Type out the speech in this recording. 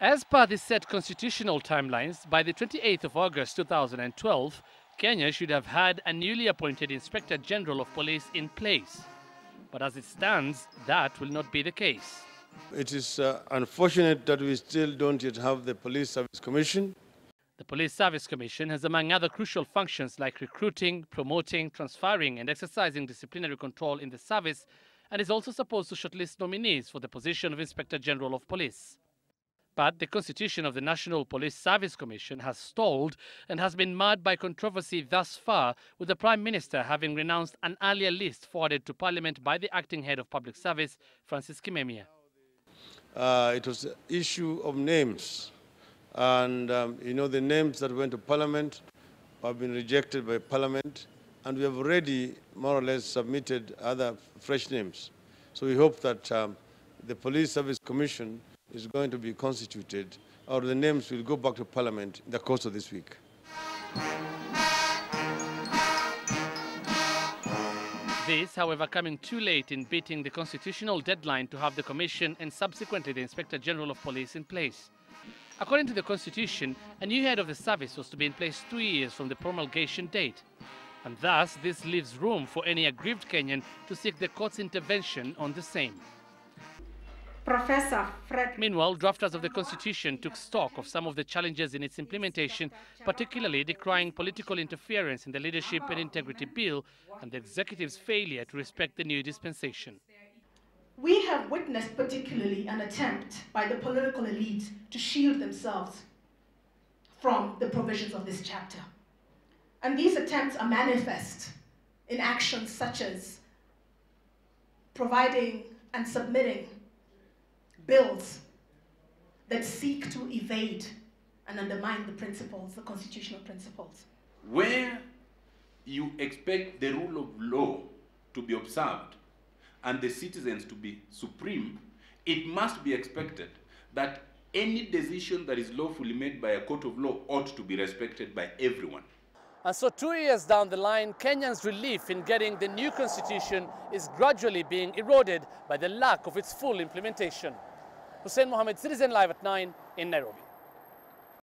As per the set constitutional timelines, by the 28th of August 2012, Kenya should have had a newly appointed Inspector General of Police in place. But as it stands, that will not be the case. It is unfortunate that we still don't yet have the Police Service Commission. The Police Service Commission has, among other crucial functions like recruiting, promoting, transferring and exercising disciplinary control in the service, and is also supposed to shortlist nominees for the position of Inspector General of Police. But the constitution of the National Police Service Commission has stalled and has been marred by controversy thus far, with the Prime Minister having renounced an earlier list forwarded to Parliament by the acting head of public service, Francis Kimemia. It was an issue of names. And, the names that went to Parliament have been rejected by Parliament. And we have already more or less submitted other fresh names. So we hope that the Police Service Commission is going to be constituted, or the names will go back to Parliament in the course of this week. This, however, coming too late in beating the constitutional deadline to have the Commission and subsequently the Inspector General of Police in place. According to the Constitution, a new head of the service was to be in place 2 years from the promulgation date. And thus, this leaves room for any aggrieved Kenyan to seek the court's intervention on the same. Professor Fred. Meanwhile, drafters of the Constitution took stock of some of the challenges in its implementation, particularly decrying political interference in the Leadership and Integrity Bill and the executive's failure to respect the new dispensation. We have witnessed particularly an attempt by the political elite to shield themselves from the provisions of this chapter. And these attempts are manifest in actions such as providing and submitting bills that seek to evade and undermine the principles, the constitutional principles. Where you expect the rule of law to be observed and the citizens to be supreme, it must be expected that any decision that is lawfully made by a court of law ought to be respected by everyone. And so 2 years down the line, Kenyans' relief in getting the new constitution is gradually being eroded by the lack of its full implementation. Hussein Mohammed, Citizen Live at 9 in Nairobi.